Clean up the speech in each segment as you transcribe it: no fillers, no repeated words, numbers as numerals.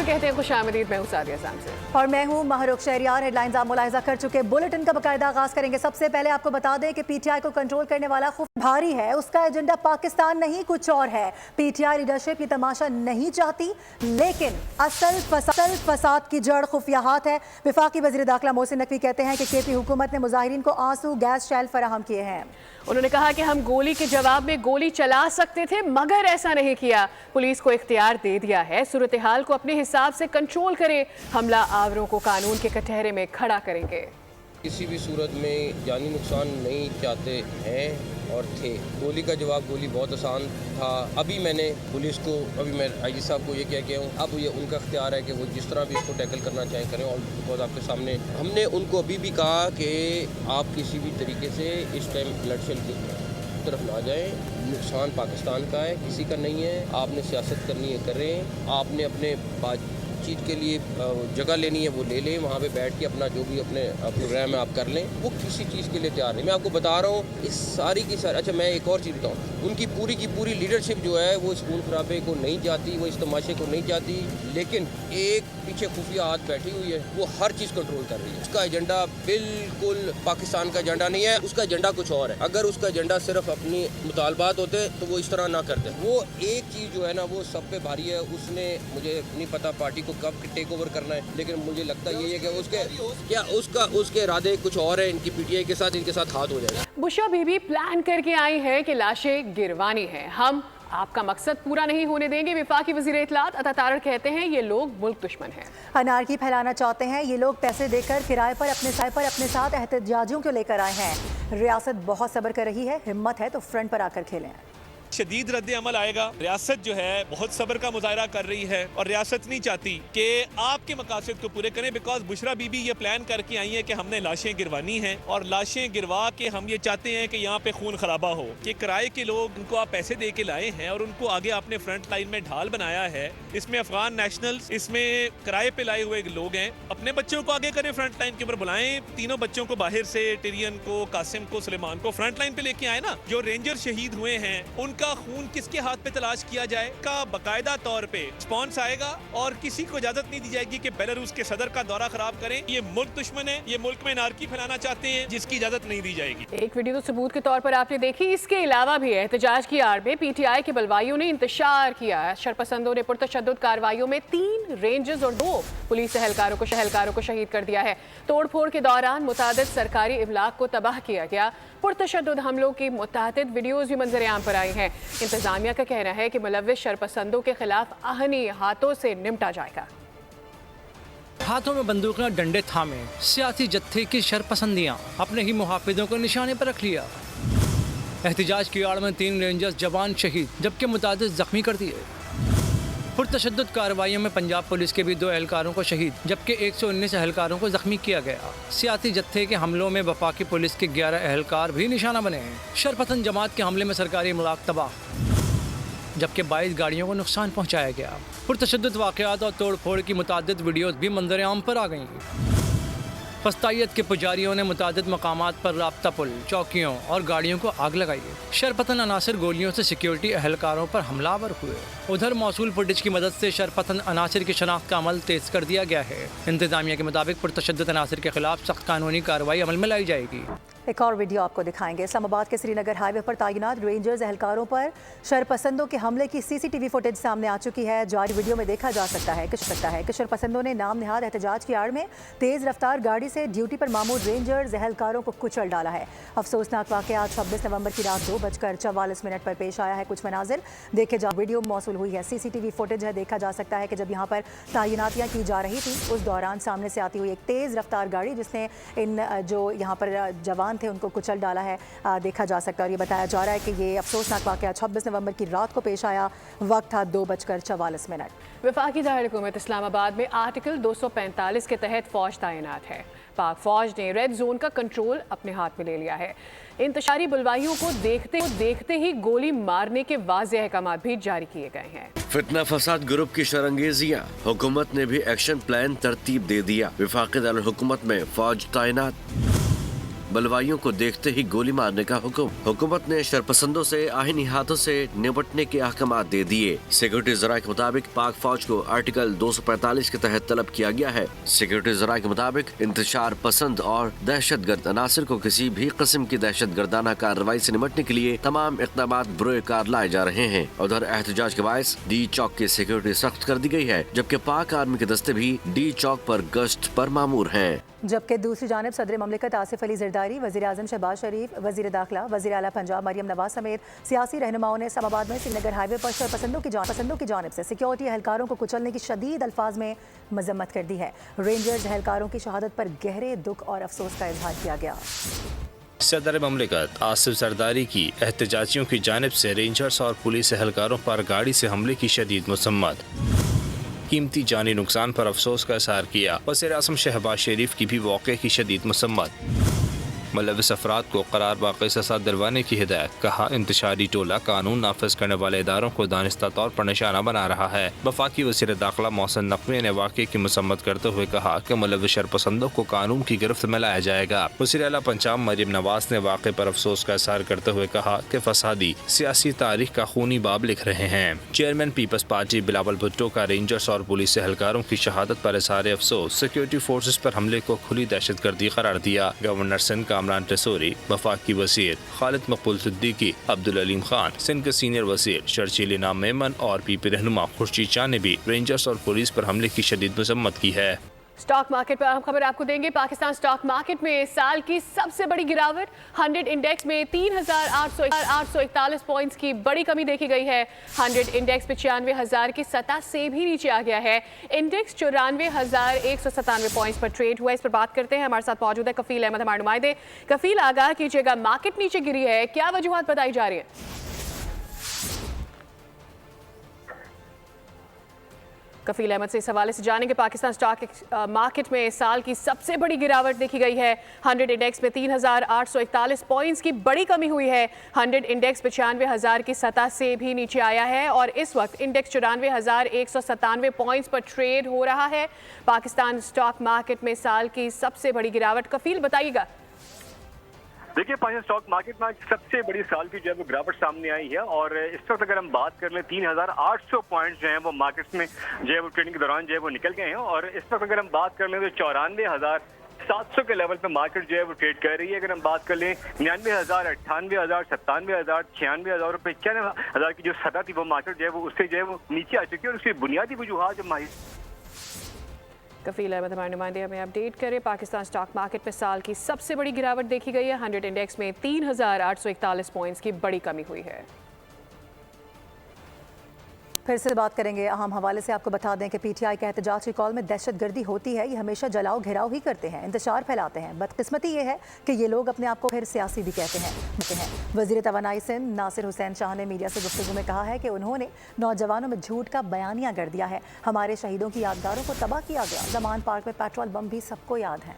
कहते हैं खुशामदीद। मैं हूं सादिया सांसे और मैं हूं महरुख शहरियार। हेडलाइंस आप मुलाहिजा कर चुके, बुलेटिन का बाकायदा आगाज करेंगे। सबसे पहले आपको बता दें कि पीटीआई को कंट्रोल करने वाला खूब भारी है, उसका एजेंडा पाकिस्तान नहीं कुछ और है। पीटीआई लीडरशिप ये तमाशा नहीं चाहती, लेकिन असल फसाद की जड़ खुफिया हाथ है। वफाकी वज़ीर दाखिला मोहसिन नकवी कहते हैं कि केपी हुकूमत ने मुजाहिरीन को आंसू गैस शैल फराहम किए हैं। उन्होंने कहा कि हम गोली के जवाब में गोली चला सकते थे, मगर ऐसा नहीं किया। पुलिस को इख्तियार दे दिया है, सूरत हाल को अपने हिसाब से कंट्रोल करे। हमला आवरों को कानून के कटहरे में खड़ा करेंगे। किसी भी सूरत में जानी नुकसान नहीं चाहते हैं और थे। गोली का जवाब गोली बहुत आसान था। अभी मैंने पुलिस को, अभी मैं आईजी साहब को ये कह गया हूँ, अब ये उनका इख्तियार है कि वो जिस तरह भी इसको टैकल करना चाहें करें। और बिकॉज आपके सामने हमने उनको अभी भी कहा कि आप किसी भी तरीके से इस टाइम ब्लडशेल की तरफ ना जाएं। नुकसान पाकिस्तान का है, किसी का नहीं है। आपने सियासत करनी है करें, आपने अपने बातचीत के लिए जगह लेनी है वो ले लें, वहाँ पे बैठ के अपना जो भी अपने प्रोग्राम है आप कर लें। वो किसी चीज़ के लिए तैयार नहीं। मैं आपको बता रहा हूँ इस सारी की सारी। अच्छा, मैं एक और चीज़ बताऊँ, उनकी पूरी की पूरी लीडरशिप जो है वो इस खून खराबे को नहीं चाहती, वो इस तमाशे को नहीं चाहती, लेकिन एक पीछे खुफिया हाथ बैठी हुई है, वो हर चीज़ कंट्रोल कर रही है। उसका एजेंडा बिल्कुल पाकिस्तान का एजेंडा नहीं है, उसका एजेंडा कुछ और है। अगर उसका एजेंडा सिर्फ अपनी मुतालबात होते तो वो इस तरह ना करते। वो एक चीज़ जो है ना वो सब पे भारी है। उसने, मुझे नहीं पता पार्टी को कब टेक ओवर करना है, लेकिन मुझे लगता यही है कि उसके इरादे कुछ और है। इनकी पीटीआई के साथ, इनके साथ हाथ हो जाएगा। बुशरा बीबी प्लान करके आई है कि लाशें गिरवानी है। हम आपका मकसद पूरा नहीं होने देंगे। वफाकी वज़ीर इत्तलात अता तारड़ कहते हैं ये लोग मुल्क दुश्मन हैं, अनारकी फैलाना चाहते हैं। ये लोग पैसे देकर किराए पर अपने साथ एहतजाजियों को लेकर आए हैं। रियासत बहुत सब्र कर रही है, हिम्मत है तो फ्रंट पर आकर खेलें। शदीद रद्द अमल आएगा। रियासत जो है बहुत सब्र का मुजाहरा कर रही है और रियासत नहीं चाहती कि आपके मकासद को पूरे करें। बिकॉज बुशरा बीबी ये प्लान करके आई है कि हमने लाशें गिरवानी हैं और लाशें गिरवा के हम ये चाहते हैं कि यहाँ पे खून खराबा हो, कि किराए के लोग, उनको आप पैसे दे के लाए हैं और उनको आगे आपने फ्रंट लाइन में ढाल बनाया है। इसमें अफगान नेशनल्स, इसमें किराए पे लाए हुए लोग हैं। अपने बच्चों को आगे करें, फ्रंट लाइन के ऊपर बुलाएं। तीनों बच्चों को बाहर से, टिरियन को, कासिम को, सुलेमान को फ्रंट लाइन पे लेके आए ना। जो रेंजर शहीद हुए हैं उनका खून किसके हाथ पे तलाश किया जाए का बाकायदा तौर पे रिस्पॉन्स आएगा और किसी को इजाजत नहीं दी जाएगी कि बेलारूस के सदर का दौरा खराब करें। ये मुल्क दुश्मन है, ये मुल्क में नारकी फैलाना चाहते हैं, जिसकी इजाजत नहीं दी जाएगी। एक वीडियो तो सबूत के तौर पर आपने देखी। इसके अलावा भी एहतजाज की आड़ में पीटीआई के बलवाइयों ने इंतशार किया। शरपसंदों ने पुरतशद्दुद कार्रवाइयों में 3 रेंजर्स और 2 पुलिस एहलकारों को शहीद कर दिया है। तोड़फोड़ के दौरान मुतादिद सरकारी इमलाक को तबाह किया गया। पुरतशद्दुद हमलों की मुतादिद वीडियोज भी मंजर आम पर आई हैं। इंतजामिया का कहना है कि मुलव्विस शरपसंदों के खिलाफ आहनी हाथों से निपटा जाएगा। हाथों में बंदूक और डंडे थामे सियासी जत्थे की शरपसंदियां अपने ही मुहाफिजों को निशाने पर रख लिया। एहतजाज की आड़ में 3 रेंजर्स जवान शहीद, जबकि मुतादिद जख्मी कर दिए। पुरतशद्दुद कार्रवाइयों में पंजाब पुलिस के भी 2 एहलकारों को शहीद, जबकि 119 एहलकारों को जख्मी किया गया। सियासी जत्थे के हमलों में वफाकी पुलिस के 11 एहलकार भी निशाना बने हैं। शरपसंद जमात के हमले में सरकारी इमलाक तबाह, जबकि 22 गाड़ियों को नुकसान पहुंचाया गया। पुरतशद्दुद वाक़यात और तोड़फोड़ की मुतादिद वीडियोस भी मंजर आम पर आ गईं। फस्तायत के पुजारियों ने मुतादिद मकामात पर राब्ता पुल, चौकियों और गाड़ियों को आग लगाई। शरपतन अनासिर गोलियों से सिक्योरिटी एहलकारों पर हमलावर हुए। उधर मौसूल फुटेज की मदद से शरपतन अनासिर की शनाख्त का अमल तेज कर दिया गया है। इंतजामिया के मुताबिक पुरतशद्दुद अनासिर के खिलाफ सख्त कानूनी कार्रवाई अमल में लाई जाएगी। एक और वीडियो आपको दिखाएंगे। इस्लामाबाद के श्रीनगर हाईवे पर तैनात रेंजर्स एहलकारों पर शरपसंदों के हमले की सीसीटीवी फुटेज सामने आ चुकी है। जारी वीडियो में देखा जा सकता है कि शरपसंदों ने नाम निहाद एहतजाज की आड़ में तेज रफ्तार गाड़ी से ड्यूटी पर मामूद रेंजर्स एहलकारों को कुचल डाला है। अफसोसनाक वाक़या 26 नवंबर की रात 2:44 पर पेश आया है। कुछ मनाजिर देखे जा, वीडियो मौसूल हुई है, सीसीटीवी फुटेज है। देखा जा सकता है कि जब यहाँ पर तैनातियाँ की जा रही थी उस दौरान सामने से आती हुई एक तेज़ रफ्तार गाड़ी जिसने इन जो यहाँ पर जवान थे उनको कुचल डाला है, देखा जा सकता है। और ये बताया जा रहा है कि ये अफसोसनाक वाक़या 26 नवंबर की रात को पेश आया। वक्त था 2:44। वफाकी दाहिर हुकूमत इस्लामाबाद में आर्टिकल 245 के तहत फौज तैनात है। पाक फौज ने रेड जोन का कंट्रोल अपने हाथ में ले लिया है। इंतशारी बुलवाइयों को देखते ही गोली मारने के वाज़ेह अहकामात भी जारी किए गए हैं। फितना फसाद ग्रुप की शरंगेजियां, हुकूमत ने भी एक्शन प्लान तरतीब दे दिया। वफाकी दारुल हुकूमत में फौज तैनात। बलवाइयों को देखते ही गोली मारने का हुक्म। हुकूमत ने शरपसंदों से आईनी हाथों से निपटने के अहकामात दे दिए। सिक्योरिटी जराये के मुताबिक पाक फौज को आर्टिकल 245 के तहत तलब किया गया है। सिक्योरिटी जराये के मुताबिक इंतशार पसंद और दहशतगर्द अनासर को किसी भी किस्म की दहशतगर्दाना कार्रवाई से निपटने के लिए तमाम इक़दामात बरोए कार लाए जा रहे हैं। उधर एहतजाज के बायस डी चौक की सिक्योरिटी सख्त कर दी गई है, जबकि पाक आर्मी के दस्ते भी डी चौक पर गश्त पर मामूर हैं। जबकि दूसरी जानिब सदर ममलिकत आसिफ अली जरदारी, वज़ीर आज़म शहबाज शरीफ, वज़ीर दाखिला, वज़ीर आला पंजाब मरियम नवाज समेत सियासी रहनुमाओं ने इस्लामाबाद में श्रीनगर हाईवे पर शरपसंदों की जानिब से सिक्योरिटी एहलकारों को कुचलने की शदीद अल्फाज में मजम्मत कर दी है। रेंजर्स एहलकारों की शहादत पर गहरे दुख और अफसोस का इजहार किया गया। सदर ममलिकत आसिफ जरदारी की एहतजाजियों की जानिब से रेंजर्स और पुलिस एहलकारों पर गाड़ी से हमले की शदीद मजम्मत, कीमती जानी नुकसान पर अफसोस का इज़हार किया। वज़ीर आज़म शहबाज शरीफ की भी वाक़े की शदीद मजम्मत, मुलव्विस अफराद को करार बाक़ी सज़ा दिलवाने की हिदायत। कहा, इंतशारी टोला कानून नाफिज करने वाले इदारों को दानिस्ता तौर पर निशाना बना रहा है। वफाकी वज़ीर दाखिला मोहसिन नकवी ने वाक़े की मसम्मत करते हुए कहा कि मुलव्विस शरपसंदों को कानून की गिरफ्त में लाया जाएगा। वज़ीर आला पंजाब मरियम नवाज ने वाक़े पर अफसोस का इज़हार करते हुए कहा कि फसादी सियासी तारीख का खूनी बाब लिख रहे हैं। Chairman Peoples Party Bilawal Bhutto का रेंजर्स और पुलिस एहलकारों की शहादत पर इज़हार अफसोस, सिक्योरिटी फोर्सेस पर हमले को खुली दहशतगर्दी करार दिया। गवर्नर सिंध कामरान टेसोरी, वफाकी वज़ीर खालिद मकबूल सिद्दीकी, अब्दुल अलीम खान, सिंध के सीनियर वज़ीर शर्जील इनाम मेमन और पीपी रहनुमा खुर्शीद शाह ने भी रेंजर्स और पुलिस पर हमले की शदीद मजम्मत की है। स्टॉक मार्केट पर अहम खबर आपको देंगे। पाकिस्तान स्टॉक मार्केट में साल की सबसे बड़ी गिरावट, 100 इंडेक्स में 3,841 पॉइंट्स की बड़ी कमी देखी गई है। 100 इंडेक्स 95,000 की सतह से भी नीचे आ गया है। इंडेक्स 94,197 पॉइंट्स पर ट्रेड हुआ। इस पर बात करते हैं, हमारे साथ मौजूद है कफील अहमद, हमारे नुमाइंदे। कफील, आगाह कीजिएगा, मार्केट नीचे गिरी है, क्या वजूहात बताई जा रही है? कफील अहमद से इस हवाले से जानेंगे। पाकिस्तान स्टॉक मार्केट में साल की सबसे बड़ी गिरावट देखी गई है। 100 इंडेक्स में 3,841 पॉइंट्स की बड़ी कमी हुई है। 100 इंडेक्स 95,000 की सतह से भी नीचे आया है और इस वक्त इंडेक्स 94,197 पॉइंट्स पर ट्रेड हो रहा है। पाकिस्तान स्टॉक मार्केट में साल की सबसे बड़ी गिरावट, कफील बताइएगा। देखिए, पाकिस्तान स्टॉक मार्केट में सबसे बड़ी साल की जो है वो गिरावट सामने आई है और इस वक्त अगर हम बात कर लें 3,800 पॉइंट्स जो हैं वो मार्केट्स में जो है वो ट्रेडिंग के दौरान जो है वो निकल गए हैं और इस वक्त अगर हम बात कर लें तो 94,700 के लेवल पे मार्केट जो है वो ट्रेड कर रही है। अगर हम बात कर लें 99,000, 98,000, 97,000, 96,000 और 95,000 की जो सतह थी वो मार्केट जो है वो उससे जो है वो नीचे आ चुकी है और उसकी बुनियादी वजूहात जो कफील अहमद हमारे नुमाइंदे हमें अपडेट करें। पाकिस्तान स्टॉक मार्केट में साल की सबसे बड़ी गिरावट देखी गई है। 100 इंडेक्स में 3,841 पॉइंट्स की बड़ी कमी हुई है। फिर से बात करेंगे अहम हवाले से। आपको बता दें कि पीटीआई के एहतजाज की कॉल में दहशतगर्दी होती है। ये हमेशा जलाओ घेराव ही करते हैं, इंतशार फैलाते हैं। बदकिस्मती ये है कि ये लोग अपने आप को फिर सियासी भी कहते हैं। वज़ीर तवानाई सिंध नासिर हुसैन शाह ने मीडिया से गुफ्तगू में कहा है कि उन्होंने नौजवानों में झूठ का बयानिया कर दिया है। हमारे शहीदों की यादगारों को तबाह किया गया। जमान पार्क में पेट्रोल बम भी सबको याद है।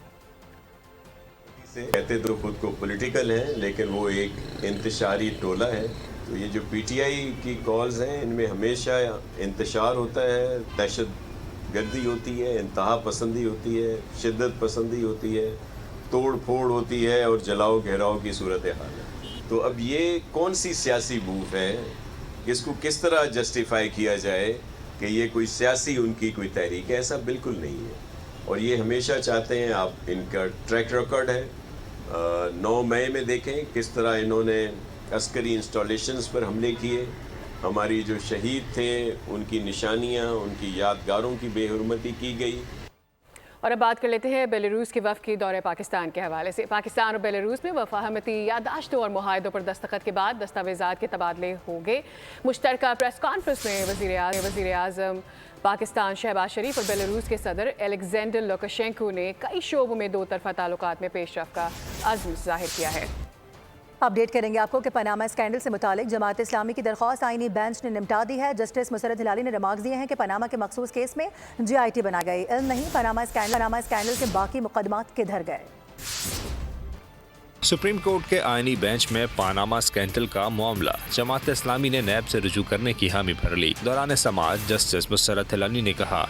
कहते तो खुद को पॉलिटिकल है, लेकिन वो एक इंतशारी टोला है। तो ये जो पीटीआई की कॉल्स हैं इनमें हमेशा इंतशार होता है, दहशत गर्दी होती है, इंतहा पसंदी होती है, शिद्दत पसंदी होती है, तोड़ फोड़ होती है और जलाओ घेराव की सूरत हाल है। तो अब ये कौन सी सियासी मूव है, इसको किस तरह जस्टिफाई किया जाए कि ये कोई सियासी उनकी कोई तहरीक है? ऐसा बिल्कुल नहीं है और ये हमेशा चाहते हैं। आप इनका ट्रैक रिकॉर्ड है, 9 मई में देखें किस तरह इन्होंने अस्करी इंस्टॉलेशंस पर हमले किए। हमारी जो शहीद थे उनकी निशानियां, उनकी यादगारों की बेहुरमती की गई। और अब बात कर लेते हैं बेलारूस के वफ़द के दौरे पाकिस्तान के हवाले से। पाकिस्तान और बेलारूस में वफ़ाहमती याददाश्तों और मुआहदों पर दस्तखत के बाद दस्तावेज़ात के तबादले होंगे। मुश्तरका प्रेस कॉन्फ्रेंस में वज़ीर आज़म पाकिस्तान शहबाज शरीफ और बेलारूस के सदर एलेक्जेंडर लुकाशेंको ने कई शोबों में दो तरफ़ा ताल्लुकात में पेशरफ़ का अज़्म ज़ाहिर किया है। अपडेट करेंगे आपको कि पनामा स्कैंडल से मुतालिक जमात इस्लामी की दरख्वास्त आईनी बेंच ने निपटा दी है। जस्टिस मुसरत हिलाली ने रिमार्क्स दिए हैं कि पनामा के मखसूस केस में GIT बना गई। इल्म नहीं पनामा स्कैंडल के बाकी मुकदमात किधर गए। सुप्रीम कोर्ट के आईनी बेंच में पानामा स्कैंडल का मामला, जमात इस्लामी ने नैब से रुजू करने की हामी भर ली। दौरान समाअत जस्टिस मुसरत हिलाली ने कहा,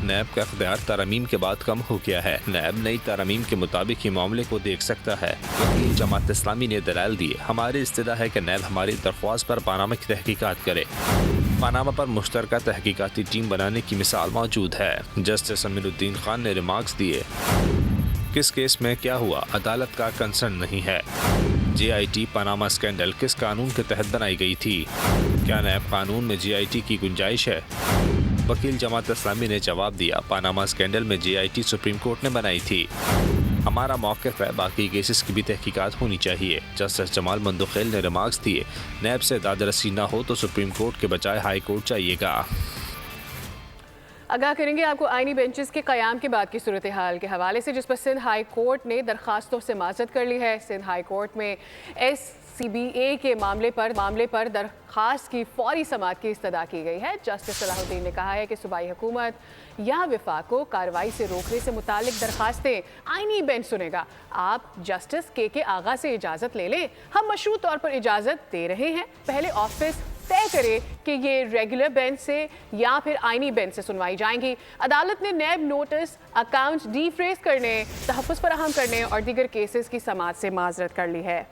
नैब का इख्तियार तरमीम के बाद कम हो गया है। नैब नई तरमीम के मुताबिक ही मामले को देख सकता है। वकील जमात इस्लामी ने दलाल दिए। हमारी इस्तदा है कि नैब हमारी दरख्वास्त पर पनामा की तहकीकात करे। पनामा पर मुश्तरका तहकीकाती टीम बनाने की मिसाल मौजूद है। जस्टिस अमीरुद्दीन खान ने रिमार्क्स दिए, किस केस में क्या हुआ अदालत का कंसर्न नहीं है। JIT पनामा स्कैंडल किस कानून के तहत बनाई गई थी? क्या नैब कानून में JIT की गुंजाइश है? वकील जमात इस्लामी ने जवाब दिया, पनामा स्कैंडल में JIT सुप्रीम कोर्ट ने बनाई थी। हमारा मौक़िफ़ है, बाकी केसेस की भी तहकीकात होनी चाहिए। जस्टिस जमाल मंदुखेल ने रिमार्क्स दिए, नैब से दादरसी न हो तो सुप्रीम कोर्ट के बजाय हाई कोर्ट चाहिएगा। आगाह करेंगे आपको आईनी बेंचेस के क़याम के बाद की सूरत हाल के हवाले से, जिस पर सिंध हाई कोर्ट ने दरखास्तों से माज़रत कर ली है। सिंध हाई कोर्ट में SCBA के मामले पर दरखास्त की फौरी समाअत की इस्तदा की गई है। जस्टिस सलाहुद्दीन ने कहा है कि सूबाई हुकूमत या विफाक को कार्रवाई से रोकने से मुतालिक दरखास्तें आईनी बेंच सुनेगा। आप जस्टिस के आगा से इजाज़त ले लें, हम मशरूत तौर पर इजाज़त दे रहे हैं। पहले ऑफिस तय करे कि ये रेगुलर बेंच से या फिर आईनी बेंच से सुनवाई जाएंगी। अदालत ने नैब नोटिस, अकाउंट डीफ्रेज करने, तहफ़्फ़ुज़ फराहम करने और दीगर केसेस की समाअत से माज़रत कर ली है।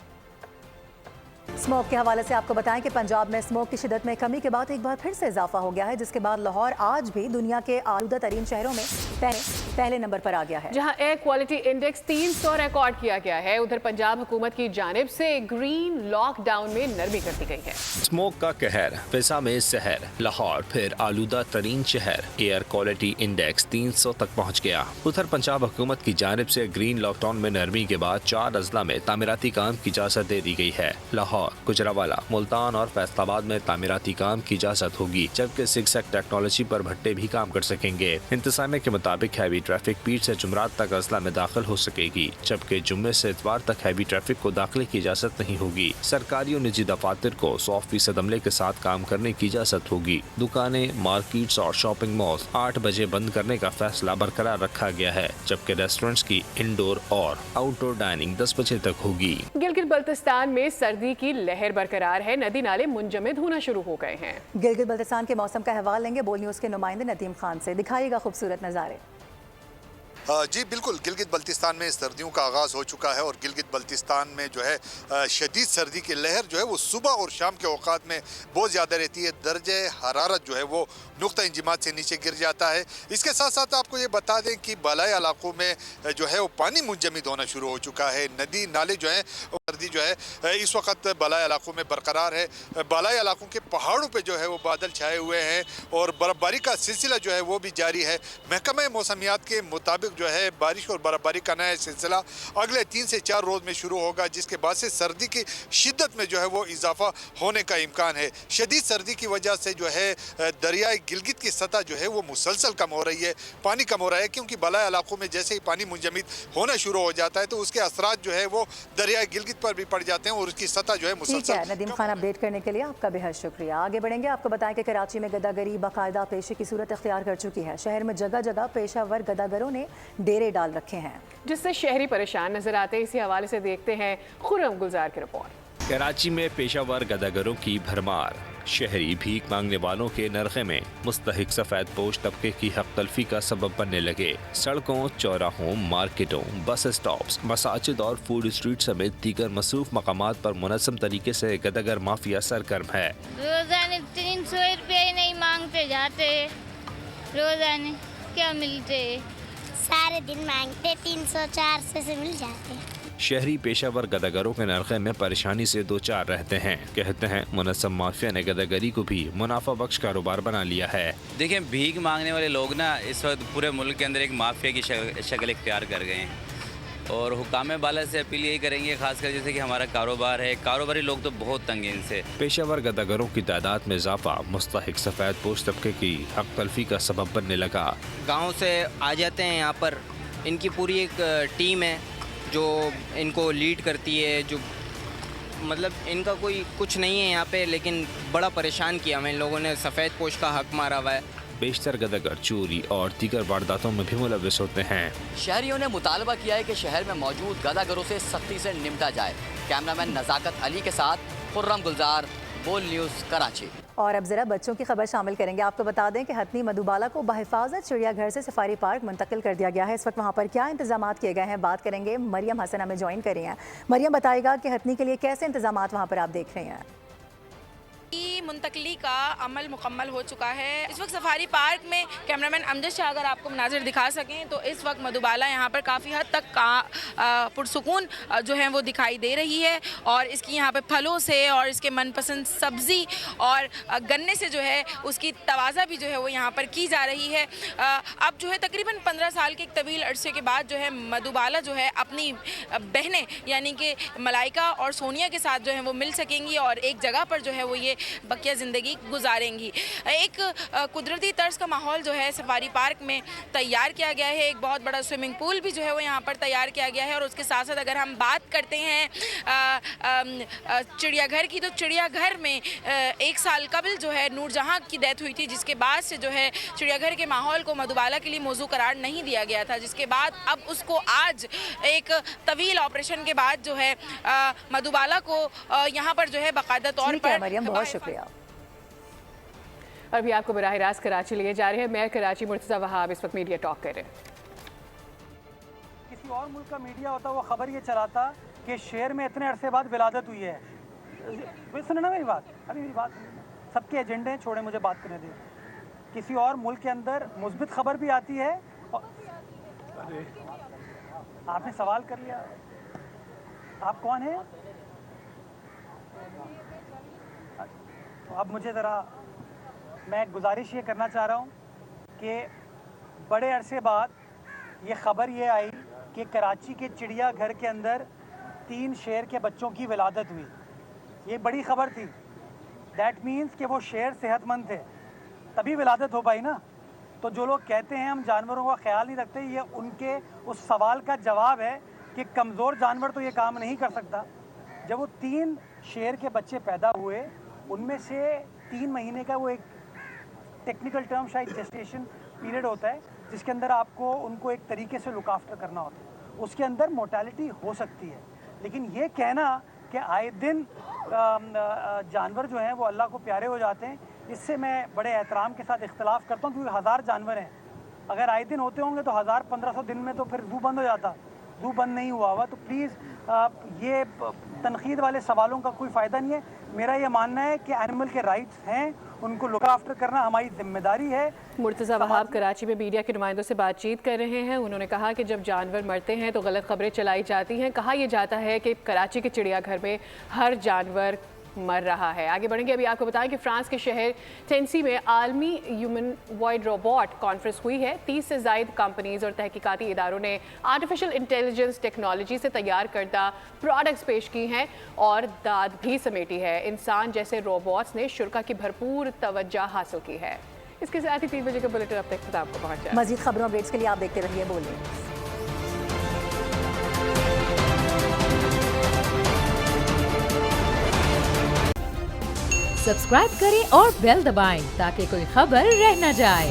स्मोक के हवाले से आपको बताएं कि पंजाब में स्मोक की शिदत में कमी के बाद एक बार फिर से इजाफा हो गया है, जिसके बाद लाहौर आज भी दुनिया के आलूदा तरीन शहरों में पहले नंबर पर आ गया है। जहां एयर क्वालिटी इंडेक्स 300 रिकॉर्ड किया गया है, उधर पंजाब हुकूमत की जानिब से ग्रीन लॉकडाउन में नरमी कर दी गई है। स्मोक का कहर, फिजा में शहर लाहौर फिर आलूदा तरीन शहर, एयर क्वालिटी इंडेक्स 300 तक पहुँच गया। उधर पंजाब हुकूमत की जानिब से ग्रीन लॉकडाउन में नरमी के बाद 4 अजला में तामीराती काम की इजाज़त दे दी गई है। लाहौर, गुजरावाला, मुल्तान और फैसलाबाद में तामीराती काम की इजाज़त होगी, जबकि सिगसैक टेक्नोलॉजी पर भट्टे भी काम कर सकेंगे। इंतजामिया के मुताबिक हैवी ट्रैफिक पीर से जुमरात तक अजला में दाखिल हो सकेगी, जबकि जुम्मे से इतवार तक हैवी ट्रैफिक को दाखिले की इजाज़त नहीं होगी। सरकारी और निजी दफातर को 100% अमले के साथ काम करने की इजाज़त होगी। दुकानें, मार्केट्स और शॉपिंग मॉल 8 बजे बंद करने का फैसला बरकरार रखा गया है, जबकि रेस्टोरेंट्स की इंडोर और आउटडोर डाइनिंग 10 बजे तक होगी। गिलगित बल्तिस्तान में सर्दी की लहर बरकरार है, नदी नाले मुंजमद होना शुरू हो गए हैं। गिलगित बल्तिस्तान के मौसम का हवाला लेंगे बोल न्यूज़ के नुमाइंदे नदीम खान से। दिखाइएगा खूबसूरत नज़ारे। जी बिल्कुल, गिलगित बल्तिस्तान में सर्दियों का आगाज़ हो चुका है और गिलगित बल्तिस्तान में जो है शदीद सर्दी की लहर जो है वो सुबह और शाम के औकात में बहुत ज़्यादा रहती है। दर्जे हरारत जो है वो नुक्ता इंजमात से नीचे गिर जाता है। इसके साथ साथ आपको ये बता दें कि बालाई इलाकों में जो है वो पानी मुंजमद होना शुरू हो चुका है। नदी नाले जो है सर्दी जो है इस वक्त बालाई इलाकों में बरकरार है। बालाई इलाकों के पहाड़ों पर जो है वो बादल छाए हुए हैं और बर्फबारी का सिलसिला जो है वो भी जारी है। महकमा मौसमियात के मुताबिक जो है बारिश और बर्फबारी का नया सिलसिला अगले 3 से 4 रोज में शुरू होगा, जिसके बाद से सर्दी की शिद्दत में जो है वो इजाफा होने का इम्कान है। शदीद सर्दी की वजह से जो है दरियाई गिलगित की सतह जो है वो मुसलसल कम हो रही है, पानी कम हो रहा है, क्योंकि बालाई इलाकों में जैसे ही पानी मुंजमद होना शुरू हो जाता है तो उसके असरात जो है वो दरियाई गिलगित पर भी पड़ जाते हैं और उसकी सतह जो है मुसलसल। नदीम खान, अपडेट करने के लिए आपका बेहद शुक्रिया। आगे बढ़ेंगे, आपको बताएं कि कराची में गदागरी बाकायदा पेशे की सूरत इख्तियार कर चुकी है। शहर में जगह जगह पेशावर गदागरों ने डेरे डाल रखे हैं, जिससे शहरी परेशान नजर आते हैं। इसी हवाले से देखते हैं खुर्रम गुलजार की रिपोर्ट। कराची में पेशावर गदागरों की भरमार, शहरी भीख मांगने वालों के नरखे में मुस्तहिक सफेद पोश तबके की हक तलफी का सबब बनने लगे। सड़कों, चौराहों, मार्केटों, बस स्टॉप्स, मसाजिद और फूड स्ट्रीट समेत दीगर मसरूफ मकामात पर मुनज़्ज़म तरीके से गदागर माफिया सरगर्म है। रोजाना 300 रुपये नहीं मांगते जाते, रोजाना क्या मिलते, सारे दिन मांगते 300-400 से मिल जाते। शहरी पेशावर गदागरों के नरखे में परेशानी से दो चार रहते हैं। कहते हैं मुनज़्ज़म माफिया ने गदागरी को भी मुनाफा बख्श कारोबार बना लिया है। देखिए, भीख मांगने वाले लोग ना इस वक्त पूरे मुल्क के अंदर एक माफिया की शक्ल इख्तियार कर गए हैं और हुकाम बाला से अपील यही करेंगे, खासकर जैसे कि हमारा कारोबार है, कारोबारी लोग तो बहुत तंग हैं इनसे। पेशावर गदागरों की तादाद में इजाफा मुस्तहिक सफ़ेद पोश तबके की हक तलफी का सबब बनने लगा। गाँव से आ जाते हैं यहाँ पर, इनकी पूरी एक टीम है जो इनको लीड करती है, जो मतलब इनका कोई कुछ नहीं है यहाँ पे, लेकिन बड़ा परेशान किया हमें इन लोगों ने। सफ़ेद पोश का हक मारा हुआ है। बेशतर गदागर चोरी और दीगर वारदातों में भी मुलव्वस होते हैं। शहरियों ने मुतालबा किया है कि शहर में मौजूद गदागरों से सख्ती से निपटा जाए। कैमरामैन नज़ाकत अली के साथ खुर्रम गुलजार, बोल न्यूज़, कराची। اور اب ذرا بچوں کی خبر شامل کریں گے. آپ کو بتا دیں کہ ہتھنی مدھوبالا کو بحفاظت چڑیا گھر سے سفاری پارک منتقل کر دیا گیا ہے. اس وقت وہاں پر کیا انتظامات کیے گئے ہیں بات کریں گے. مریم حسن ہمیں جوائن کر رہی ہیں. مریم بتائے گا کہ ہتھنی کے لیے کیسے انتظامات وہاں پر آپ دیکھ رہے ہیں؟ منتقلی کا عمل مکمل ہو چکا ہے. اس وقت سفاری پارک میں کیمرامین امجد شاہ اگر آپ کو مناظر دکھا سکیں تو اس وقت مدھوبالا یہاں پر کافی حد تک پرسکون جو ہے وہ دکھائی دے رہی ہے اور اس کی یہاں پہ پھلوں سے اور اس کے من پسند سبزی اور گنے سے جو ہے اس کی توازہ بھی جو ہے وہ یہاں پر کی جا رہی ہے. اب جو ہے تقریباً 15 سال کے ایک طویل عرصے کے بعد جو ہے مدھوبالا جو ہے اپنی بہنیں یعنی کہ ملائکہ اور سونیا کے ساتھ جو ہے وہ مل سکیں گی اور ایک جگہ پر جو ہے وہ یہ بقیہ زندگی گزاریں گی. ایک قدرتی طرز کا ماحول جو ہے سفاری پارک میں تیار کیا گیا ہے. ایک بہت بڑا سوئمنگ پول بھی جو ہے وہ یہاں پر تیار کیا گیا ہے اور اس کے ساتھ ساتھ اگر ہم بات کرتے ہیں چڑیا گھر کی تو چڑیا گھر میں 1 سال قبل جو ہے نور جہاں کی ڈیتھ ہوئی تھی جس کے بعد سے جو ہے چڑیا گھر کے ماحول کو مدھوبالا کے لیے موضوع قرار نہیں دیا گیا تھا جس کے بعد اب اس کو آج ایک طویل آپریشن کے بعد جو ہے مدھوبالا کو یہاں پر جو ہے باقاعدہ طور پر. مریم بہت شکریہ. اور بھی آپ کو براہ راست کراچی لیے جا رہے ہیں. میں کراچی مرتضیٰ وہاب اس وقت میڈیا ٹاک کر رہے ہیں. کسی اور ملک کا میڈیا ہوتا وہ خبر یہ چلاتا کہ شہر میں اتنے عرصے بعد ولادت ہوئی ہے. سنیں نا میری بات, ابھی میری بات سب کے ایجنڈے ہیں, چھوڑیں مجھے بات کرنے دیں. کسی اور ملک کے اندر مثبت خبر بھی آتی ہے. آپ نے سوال کر لیا, آپ کون ہیں؟ تو اب مجھے ذرا میں ایک گزارش یہ کرنا چاہ رہا ہوں کہ بڑے عرصے بعد یہ خبر یہ آئی کہ کراچی کے چڑیا گھر کے اندر 3 شیر کے بچوں کی ولادت ہوئی. یہ بڑی خبر تھی. دیٹ مینس کہ وہ شیر صحت مند تھے تبھی ولادت ہو پائی نا. تو جو لوگ کہتے ہیں ہم جانوروں کا خیال نہیں رکھتے, یہ ان کے اس سوال کا جواب ہے کہ کمزور جانور تو یہ کام نہیں کر سکتا. جب وہ 3 شیر کے بچے پیدا ہوئے ان میں سے 3 مہینے کا وہ ایک ٹیکنیکل ٹرم شاید جسٹیشن پیریڈ ہوتا ہے جس کے اندر آپ کو ان کو ایک طریقے سے لک آفٹر کرنا ہوتا ہے. اس کے اندر مورٹیلٹی ہو سکتی ہے, لیکن یہ کہنا کہ آئے دن جانور جو ہیں وہ اللہ کو پیارے ہو جاتے ہیں, اس سے میں بڑے احترام کے ساتھ اختلاف کرتا ہوں کیونکہ 1000 جانور ہیں. اگر آئے دن ہوتے ہوں گے تو 1500 دن میں تو پھر زو بند ہو جاتا. زو بند نہیں ہوا ہوا, تو پلیز یہ تنقید والے سوالوں کا کوئی فائدہ نہیں ہے. میرا یہ ماننا ہے کہ اینیمل کے رائٹس ہیں, ان کو لک آفٹر کرنا ہماری ذمہ داری ہے. مرتضیٰ وہاب کراچی میں میڈیا کے نمائندوں سے بات چیت کر رہے ہیں. انہوں نے کہا کہ جب جانور مرتے ہیں تو غلط خبریں چلائی جاتی ہیں. کہا یہ جاتا ہے کہ کراچی کے چڑیا گھر میں ہر جانور مر رہا ہے. آگے بڑھیں گے. ابھی آپ کو بتائیں کہ فرانس کے شہر ٹینسی میں عالمی ہیومن وائڈ روبوٹ کانفرنس ہوئی ہے. 30 سے زائد کمپنیز اور تحقیقاتی اداروں نے آرٹیفیشل انٹیلیجنس ٹیکنالوجی سے تیار کردہ پروڈکٹس پیش کی ہیں اور داد بھی سمیٹی ہے. انسان جیسے روبوٹس نے شرکا کی بھرپور توجہ حاصل کی ہے. اس کے ساتھ ہی 3 بجے کا بلیٹن اب تک اختتام کو پہنچا. مزید خبروں اپڈیٹس کے لیے آپ دیکھتے رہیے بولیں. سبسکرائب کریں اور بیل دبائیں تاکہ کوئی خبر رہ نہ جائے.